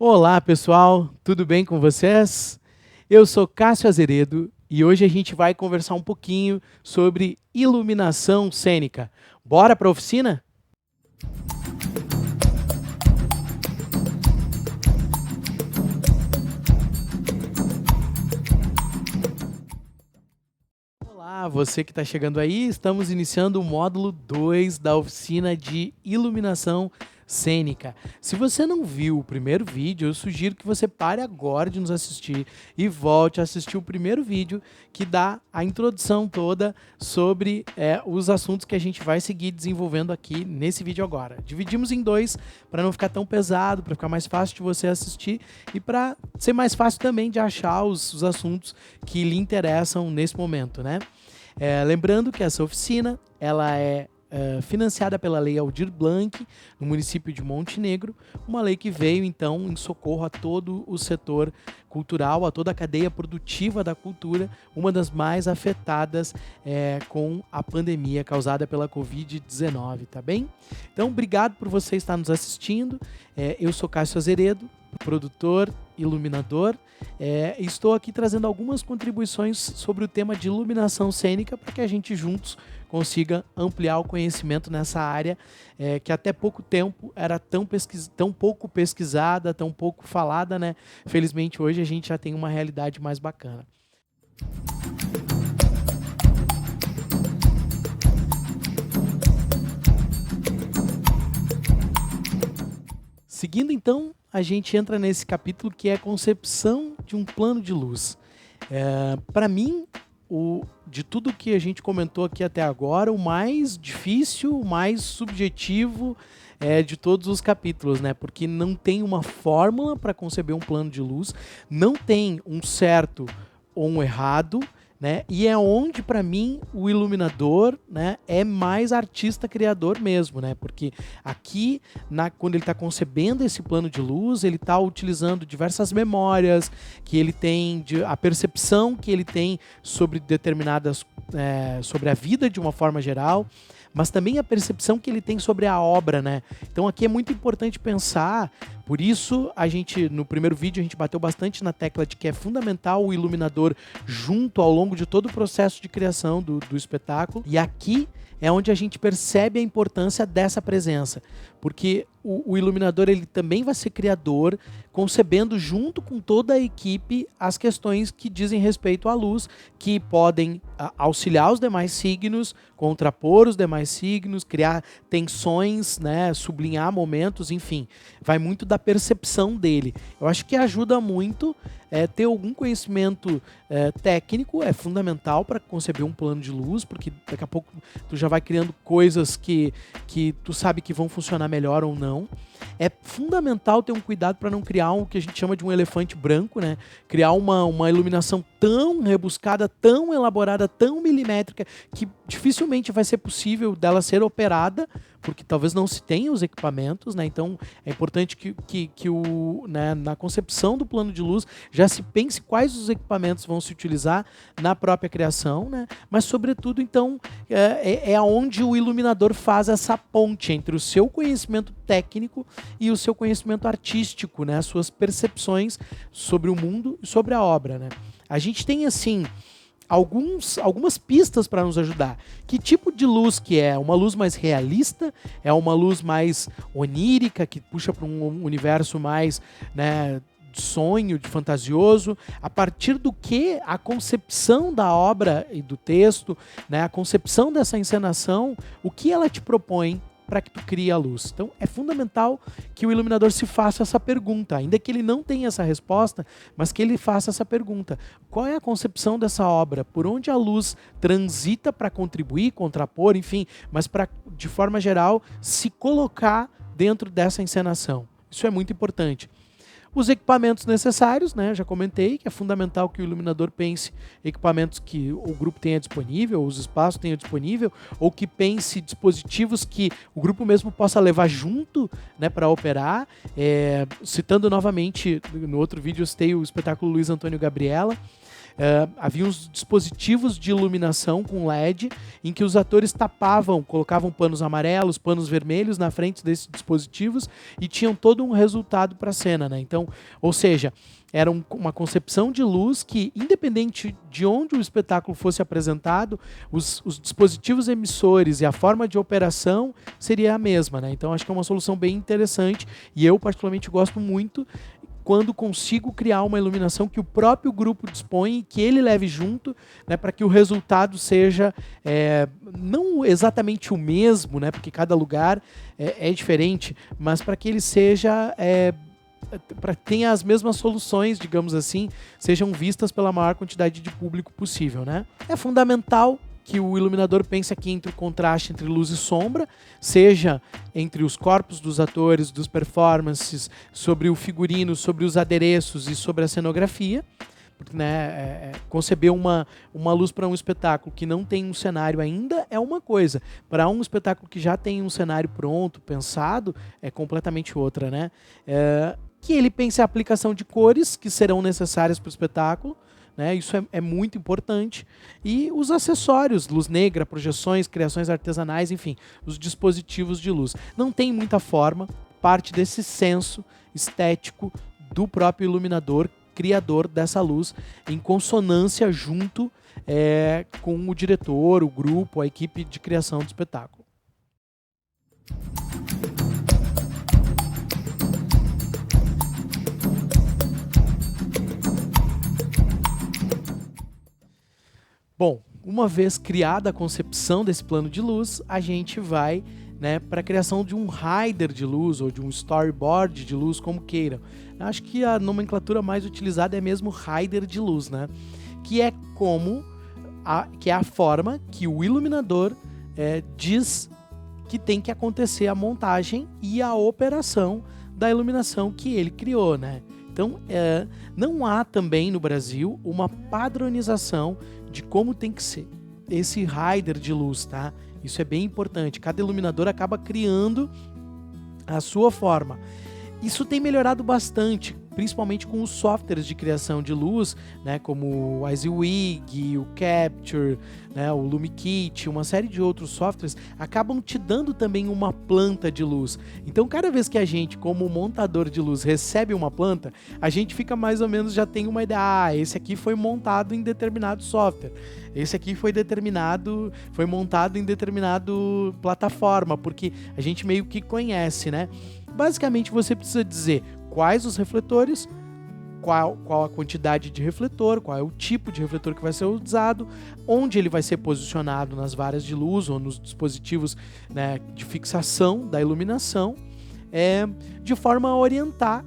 Olá, pessoal, tudo bem com vocês? Eu sou Cássio Azeredo e hoje a gente vai conversar um pouquinho sobre iluminação cênica. Bora para a oficina? Olá, você que está chegando aí, estamos iniciando o módulo 2 da oficina de iluminação cênica. Se você não viu o primeiro vídeo, eu sugiro que você pare agora de nos assistir e volte a assistir o primeiro vídeo que dá a introdução toda sobre os assuntos que a gente vai seguir desenvolvendo aqui nesse vídeo agora. Dividimos em dois para não ficar tão pesado, para ficar mais fácil de você assistir e para ser mais fácil também de achar os assuntos que lhe interessam nesse momento, né? Lembrando que essa oficina ela é financiada pela Lei Aldir Blanc, no município de Montenegro, uma lei que veio, então, em socorro a todo o setor cultural, a toda a cadeia produtiva da cultura, uma das mais afetadas com a pandemia causada pela Covid-19, tá bem? Então, obrigado por você estar nos assistindo. Eu sou Cássio Azeredo, produtor, iluminador. Estou aqui trazendo algumas contribuições sobre o tema de iluminação cênica para que a gente juntos consiga ampliar o conhecimento nessa área que até pouco tempo era tão pouco pesquisada, tão pouco falada, né? Felizmente hoje a gente já tem uma realidade mais bacana. Seguindo então, a gente entra nesse capítulo que é a concepção de um plano de luz. Para mim, de tudo que a gente comentou aqui até agora, o mais difícil, o mais subjetivo de todos os capítulos, né? Porque não tem uma fórmula para conceber um plano de luz, não tem um certo ou um errado, né? E é onde, para mim, o iluminador, né, é mais artista criador mesmo, né? Porque aqui, quando ele está concebendo esse plano de luz, ele está utilizando diversas memórias que ele tem, a percepção que ele tem sobre determinadas, sobre a vida de uma forma geral, mas também a percepção que ele tem sobre a obra, né? Então aqui é muito importante pensar, por isso no primeiro vídeo a gente bateu bastante na tecla de que é fundamental o iluminador junto ao longo de todo o processo de criação do espetáculo, e aqui é onde a gente percebe a importância dessa presença, porque o iluminador ele também vai ser criador, concebendo junto com toda a equipe as questões que dizem respeito à luz, que podem auxiliar os demais signos, contrapor os demais signos, criar tensões, né, sublinhar momentos, enfim, vai muito da percepção dele. Eu acho que ajuda muito ter algum conhecimento técnico, é fundamental para conceber um plano de luz, porque daqui a pouco tu já vai criando coisas que tu sabe que vão funcionar melhor ou não. É fundamental ter um cuidado para não criar o que a gente chama de um elefante branco, né? Criar uma iluminação tão rebuscada, tão elaborada, tão milimétrica, que dificilmente vai ser possível dela ser operada, porque talvez não se tenha os equipamentos, né? Então é importante que né, na concepção do plano de luz já se pense quais os equipamentos vão se utilizar na própria criação, né? Mas sobretudo então é onde o iluminador faz essa ponte entre o seu conhecimento técnico e o seu conhecimento artístico, né? As suas percepções sobre o mundo e sobre a obra, né? A gente tem assim algumas pistas para nos ajudar. Que tipo de luz que é? Uma luz mais realista? É uma luz mais onírica, que puxa para um universo mais, né, de sonho, de fantasioso? A partir do que a concepção da obra e do texto, né, a concepção dessa encenação, o que ela te propõe para que tu crie a luz. Então é fundamental que o iluminador se faça essa pergunta, ainda que ele não tenha essa resposta, mas que ele faça essa pergunta. Qual é a concepção dessa obra? Por onde a luz transita para contribuir, contrapor, enfim, mas para, de forma geral, se colocar dentro dessa encenação. Isso é muito importante. Os equipamentos necessários, né? Já comentei que é fundamental que o iluminador pense equipamentos que o grupo tenha disponível, os espaços tenham disponível, ou que pense dispositivos que o grupo mesmo possa levar junto, né, para operar. Citando novamente, no outro vídeo eu citei o espetáculo Luiz Antônio Gabriela. Havia uns dispositivos de iluminação com LED em que os atores colocavam panos amarelos, panos vermelhos na frente desses dispositivos e tinham todo um resultado para a cena, né? Então Então, ou seja, era uma concepção de luz que, independente de onde o espetáculo fosse apresentado, os dispositivos emissores e a forma de operação seria a mesma, né? Então, acho que é uma solução bem interessante e eu, particularmente, gosto muito quando consigo criar uma iluminação que o próprio grupo dispõe e que ele leve junto, né, para que o resultado seja não exatamente o mesmo, né, porque cada lugar é diferente, mas para que ele seja para que tenha as mesmas soluções, digamos assim, sejam vistas pela maior quantidade de público possível, né? É fundamental que o iluminador pense aqui entre o contraste entre luz e sombra, seja entre os corpos dos atores, dos performances, sobre o figurino, sobre os adereços e sobre a cenografia. Porque, né, conceber uma luz para um espetáculo que não tem um cenário ainda é uma coisa. Para um espetáculo que já tem um cenário pronto, pensado, é completamente outra, né? Que ele pense a aplicação de cores que serão necessárias para o espetáculo, né? Isso é muito importante. E os acessórios, luz negra, projeções, criações artesanais, enfim, os dispositivos de luz. Não tem muita forma, parte desse senso estético do próprio iluminador, criador dessa luz, em consonância junto com o diretor, o grupo, a equipe de criação do espetáculo. Bom, uma vez criada a concepção desse plano de luz, a gente vai, né, para a criação de um rider de luz ou de um storyboard de luz, como queiram. Acho que a nomenclatura mais utilizada é mesmo rider de luz, né? Que é a forma que o iluminador diz que tem que acontecer a montagem e a operação da iluminação que ele criou, né? Então, não há também no Brasil uma padronização de como tem que ser esse rider de luz, tá? Isso é bem importante. Cada iluminador acaba criando a sua forma. Isso tem melhorado bastante, principalmente com os softwares de criação de luz, né, como o EasyWig, o Capture, né, o LumiKit, uma série de outros softwares, acabam te dando também uma planta de luz. Então, cada vez que a gente, como montador de luz, recebe uma planta, a gente fica mais ou menos, já tem uma ideia, esse aqui foi montado em determinado software, esse aqui foi montado em determinado plataforma, porque a gente meio que conhece, né? Basicamente, você precisa dizer quais os refletores, qual a quantidade de refletor, qual é o tipo de refletor que vai ser usado, onde ele vai ser posicionado nas varas de luz ou nos dispositivos, né, de fixação da iluminação, de forma a orientar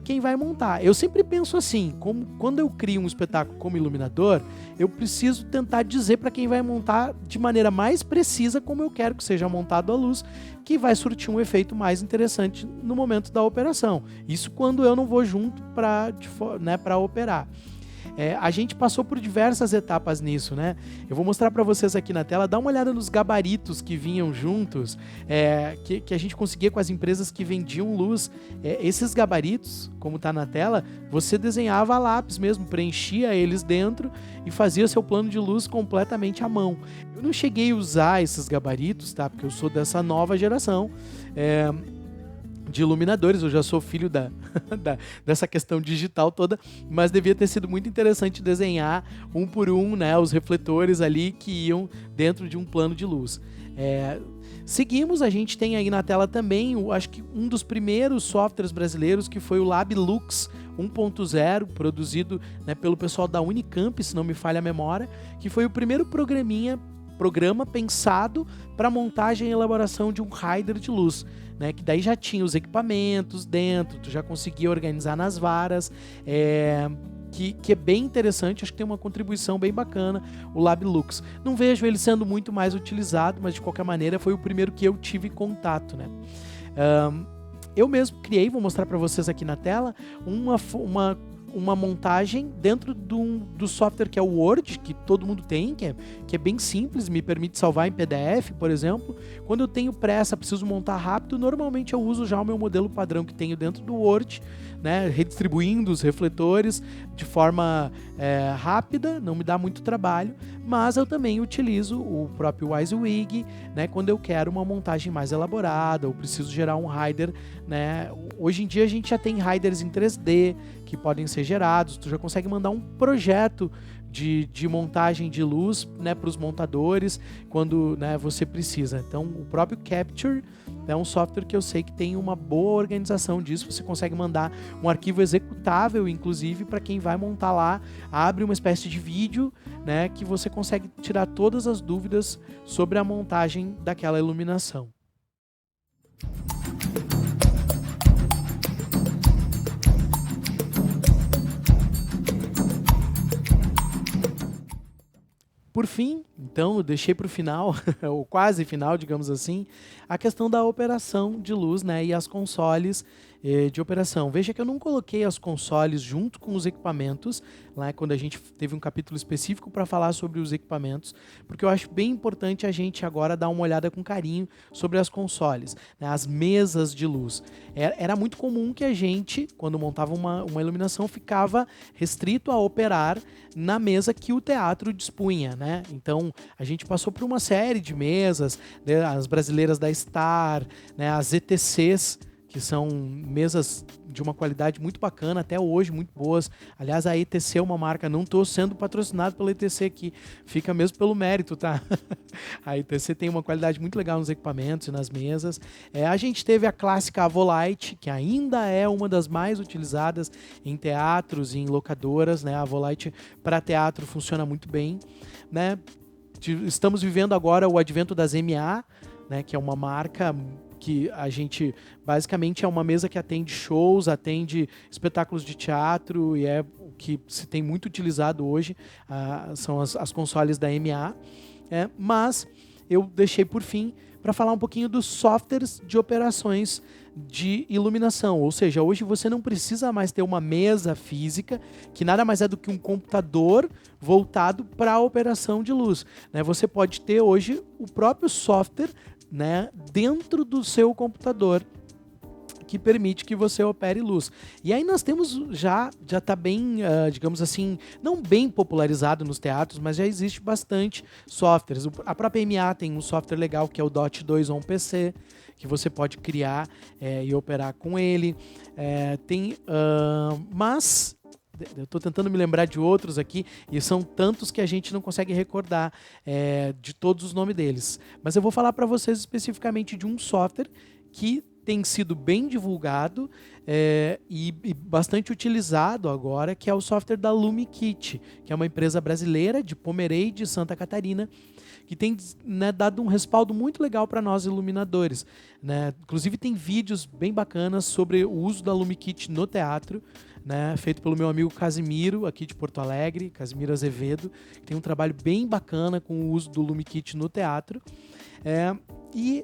quem vai montar. Eu sempre penso assim, quando eu crio um espetáculo como iluminador, eu preciso tentar dizer para quem vai montar de maneira mais precisa como eu quero que seja montado a luz, que vai surtir um efeito mais interessante no momento da operação. Isso quando eu não vou junto para operar. A gente passou por diversas etapas nisso, né? Eu vou mostrar para vocês aqui na tela, dá uma olhada nos gabaritos que vinham juntos, que a gente conseguia com as empresas que vendiam luz. Esses gabaritos, como está na tela, você desenhava a lápis mesmo, preenchia eles dentro e fazia seu plano de luz completamente à mão. Eu não cheguei a usar esses gabaritos, tá? Porque eu sou dessa nova geração de iluminadores, eu já sou filho dessa questão digital toda, mas devia ter sido muito interessante desenhar um por um, né, os refletores ali que iam dentro de um plano de luz. Seguimos, a gente tem aí na tela também, acho que um dos primeiros softwares brasileiros, que foi o LabLux 1.0, produzido, né, pelo pessoal da Unicamp, se não me falha a memória, que foi o primeiro programa pensado para montagem e elaboração de um rider de luz, né, que daí já tinha os equipamentos dentro, tu já conseguia organizar nas varas, que é bem interessante, acho que tem uma contribuição bem bacana, o LabLux. Não vejo ele sendo muito mais utilizado, mas de qualquer maneira foi o primeiro que eu tive contato, né. Eu mesmo criei, vou mostrar para vocês aqui na tela, uma uma montagem dentro do software que é o Word, que todo mundo tem, que é bem simples, me permite salvar em PDF, por exemplo. Quando eu tenho pressa, preciso montar rápido, normalmente eu uso já o meu modelo padrão que tenho dentro do Word, né, redistribuindo os refletores de forma rápida, não me dá muito trabalho, mas eu também utilizo o próprio WYSIWYG, né, quando eu quero uma montagem mais elaborada, ou preciso gerar um rider, né. Hoje em dia a gente já tem riders em 3D que podem ser gerados, tu já consegue mandar um projeto de montagem de luz, né, para os montadores quando, né, você precisa. Então o próprio Capture é um software que eu sei que tem uma boa organização disso, você consegue mandar um arquivo executável, inclusive, para quem vai montar lá, abre uma espécie de vídeo, né, que você consegue tirar todas as dúvidas sobre a montagem daquela iluminação. Por fim, então, eu deixei para o final, ou quase final, digamos assim, a questão da operação de luz, né, e as consoles de operação. Veja que eu não coloquei as consoles junto com os equipamentos, lá quando a gente teve um capítulo específico para falar sobre os equipamentos, porque eu acho bem importante a gente agora dar uma olhada com carinho sobre as consoles, né, as mesas de luz. Era muito comum que a gente, quando montava uma iluminação, ficava restrito a operar na mesa que o teatro dispunha, né? Então a gente passou por uma série de mesas, né, as brasileiras da Star, né, as ETCs, que são mesas de uma qualidade muito bacana, até hoje muito boas. Aliás, a ETC é uma marca, não estou sendo patrocinado pela ETC aqui, fica mesmo pelo mérito, tá? A ETC tem uma qualidade muito legal nos equipamentos e nas mesas. A gente teve a clássica Avolite, que ainda é uma das mais utilizadas em teatros e em locadoras, né? A Avolite para teatro funciona muito bem, né? Estamos vivendo agora o advento das MA, né? Que é uma marca que a gente, basicamente, é uma mesa que atende shows, atende espetáculos de teatro, e é o que se tem muito utilizado hoje, são as consoles da MA. Mas eu deixei por fim para falar um pouquinho dos softwares de operações de iluminação, ou seja, hoje você não precisa mais ter uma mesa física, que nada mais é do que um computador voltado para a operação de luz, né? Você pode ter hoje o próprio software, né, dentro do seu computador, que permite que você opere luz. E aí nós temos, já está bem, digamos assim, não bem popularizado nos teatros, mas já existe bastante softwares. A própria MA tem um software legal que é o Dot 2 On PC, que você pode criar e operar com ele. Mas eu estou tentando me lembrar de outros aqui, e são tantos que a gente não consegue recordar de todos os nomes deles. Mas eu vou falar para vocês especificamente de um software que tem sido bem divulgado e bastante utilizado agora, que é o software da LumiKit, que é uma empresa brasileira de Pomerode, Santa Catarina, que tem, né, dado um respaldo muito legal para nós iluminadores, né? Inclusive tem vídeos bem bacanas sobre o uso da LumiKit no teatro, né, feito pelo meu amigo Casimiro, aqui de Porto Alegre, Casimiro Azevedo, que tem um trabalho bem bacana com o uso do LumiKit no teatro. E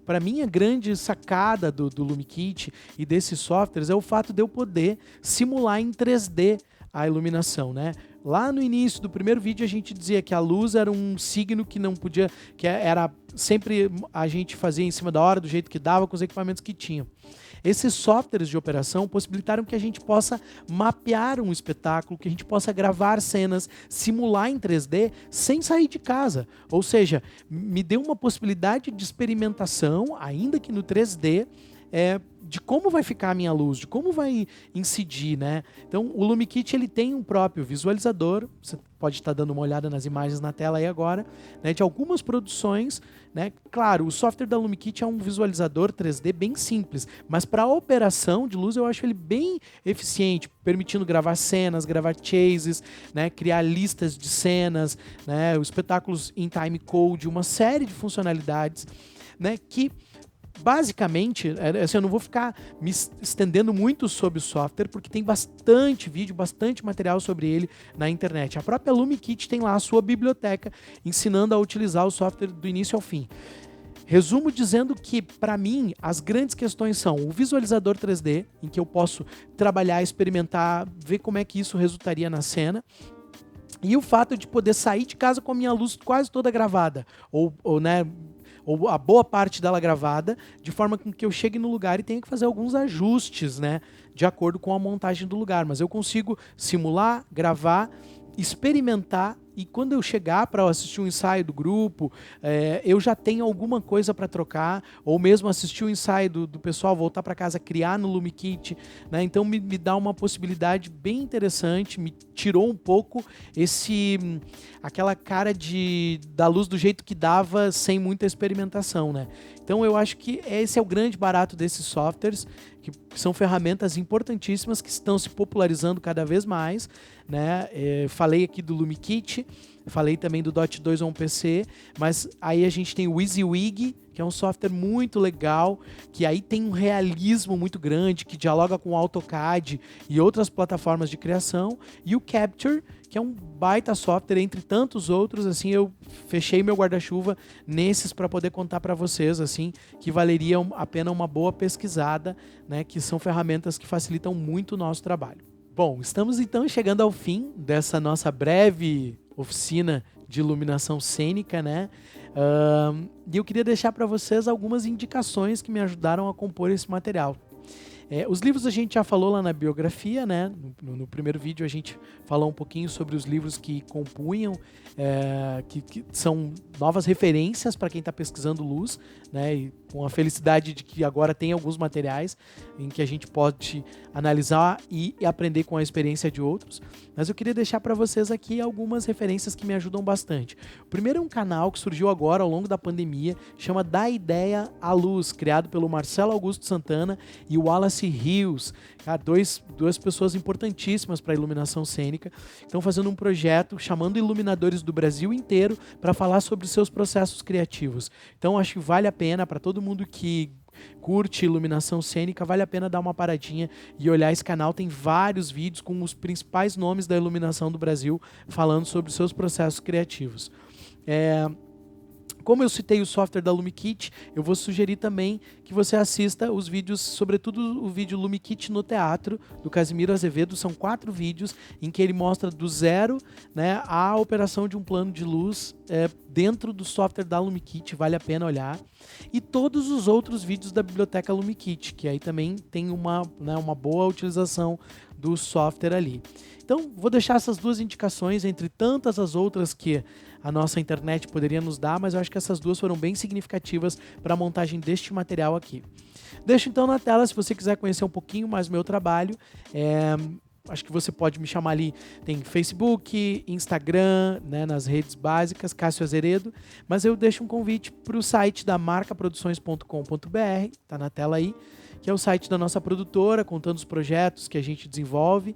para mim, a grande sacada do LumiKit e desses softwares é o fato de eu poder simular em 3D a iluminação, né? Lá no início do primeiro vídeo a gente dizia que a luz era um signo que não podia, que era sempre a gente fazia em cima da hora, do jeito que dava, com os equipamentos que tinham. Esses softwares de operação possibilitaram que a gente possa mapear um espetáculo, que a gente possa gravar cenas, simular em 3D sem sair de casa. Ou seja, me deu uma possibilidade de experimentação, ainda que no 3D, de como vai ficar a minha luz, de como vai incidir, né? Então, o LumiKit ele tem um próprio visualizador, você pode estar dando uma olhada nas imagens na tela aí agora, né, de algumas produções, né? Claro, o software da LumiKit é um visualizador 3D bem simples, mas para a operação de luz eu acho ele bem eficiente, permitindo gravar cenas, gravar chases, né, criar listas de cenas, né, os espetáculos em timecode, uma série de funcionalidades, né, que basicamente, assim, eu não vou ficar me estendendo muito sobre o software, porque tem bastante vídeo, bastante material sobre ele na internet. A própria LumiKit tem lá a sua biblioteca, ensinando a utilizar o software do início ao fim. Resumo dizendo que, para mim, as grandes questões são o visualizador 3D, em que eu posso trabalhar, experimentar, ver como é que isso resultaria na cena. E o fato de poder sair de casa com a minha luz quase toda gravada, ou a boa parte dela gravada, de forma que eu chegue no lugar e tenha que fazer alguns ajustes, né, de acordo com a montagem do lugar. Mas eu consigo simular, gravar, experimentar, e quando eu chegar para assistir um ensaio do grupo, eu já tenho alguma coisa para trocar, ou mesmo assistir o ensaio do pessoal, voltar para casa, criar no LumiKit, né? Então me dá uma possibilidade bem interessante, me tirou um pouco aquela cara da luz do jeito que dava, sem muita experimentação, né? Então eu acho que esse é o grande barato desses softwares, que são ferramentas importantíssimas que estão se popularizando cada vez mais, né? Falei aqui do LumiKit, falei também do Dot 2 on PC, mas aí a gente tem o WYSIWYG, que é um software muito legal, que aí tem um realismo muito grande, que dialoga com o AutoCAD e outras plataformas de criação, e o Capture, que é um baita software, entre tantos outros. Assim, eu fechei meu guarda-chuva nesses para poder contar para vocês, assim, que valeria a pena uma boa pesquisada, né, que são ferramentas que facilitam muito o nosso trabalho. Bom, estamos então chegando ao fim dessa nossa breve oficina de iluminação cênica, né? E eu queria deixar para vocês algumas indicações que me ajudaram a compor esse material. Os livros a gente já falou lá na biografia, né? No primeiro vídeo a gente falou um pouquinho sobre os livros que compunham, que são novas referências para quem está pesquisando luz, né? E com a felicidade de que agora tem alguns materiais em que a gente pode analisar e aprender com a experiência de outros. Mas eu queria deixar para vocês aqui algumas referências que me ajudam bastante. O primeiro é um canal que surgiu agora ao longo da pandemia, chama Da Ideia à Luz, criado pelo Marcelo Augusto Santana e o Wallace Rios, duas pessoas importantíssimas para a iluminação cênica. Estão fazendo um projeto chamando iluminadores do Brasil inteiro para falar sobre seus processos criativos. Então acho que vale a pena, para todo mundo que curte iluminação cênica, vale a pena dar uma paradinha e olhar esse canal. Tem vários vídeos com os principais nomes da iluminação do Brasil falando sobre seus processos criativos. Como eu citei o software da LumiKit, eu vou sugerir também que você assista os vídeos, sobretudo o vídeo LumiKit no Teatro, do Casimiro Azevedo. São 4 vídeos em que ele mostra do zero, né, a operação de um plano de luz dentro do software da LumiKit, vale a pena olhar. E todos os outros vídeos da biblioteca LumiKit, que aí também tem uma boa utilização do software ali. Então, vou deixar essas 2 indicações, entre tantas as outras que a nossa internet poderia nos dar, mas eu acho que essas 2 foram bem significativas para a montagem deste material aqui. Deixo então na tela, se você quiser conhecer um pouquinho mais do meu trabalho. Acho que você pode me chamar ali, tem Facebook, Instagram, né, nas redes básicas, Cássio Azeredo, mas eu deixo um convite para o site da marcaproduções.com.br, tá na tela aí, que é o site da nossa produtora, contando os projetos que a gente desenvolve,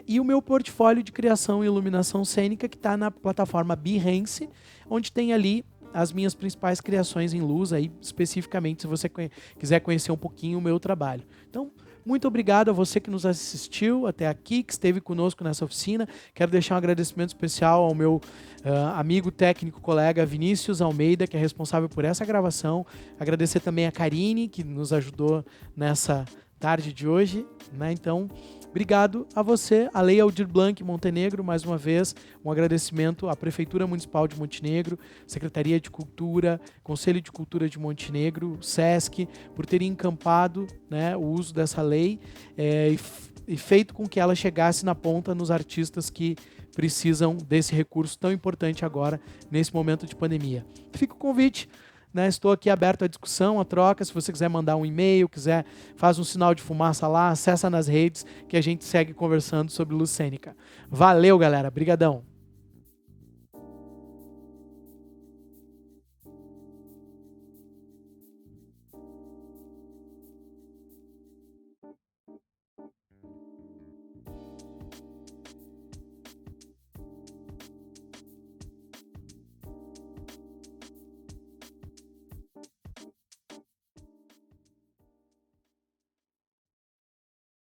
e o meu portfólio de criação e iluminação cênica, que está na plataforma Behance, onde tem ali as minhas principais criações em luz, aí, especificamente, se você quiser conhecer um pouquinho o meu trabalho. Então, muito obrigado a você que nos assistiu até aqui, que esteve conosco nessa oficina. Quero deixar um agradecimento especial ao meu amigo técnico, colega Vinícius Almeida, que é responsável por essa gravação. Agradecer também a Karine, que nos ajudou nessa tarde de hoje, né? Então, obrigado a você, a Lei Aldir Blanc Montenegro, mais uma vez, um agradecimento à Prefeitura Municipal de Montenegro, Secretaria de Cultura, Conselho de Cultura de Montenegro, SESC, por terem encampado, né, o uso dessa lei e feito com que ela chegasse na ponta nos artistas que precisam desse recurso tão importante agora, nesse momento de pandemia. Fica o convite. Né, estou aqui aberto à discussão, à troca. Se você quiser mandar um e-mail, faz um sinal de fumaça lá, acessa nas redes que a gente segue conversando sobre luz cênica. Valeu, galera. Brigadão.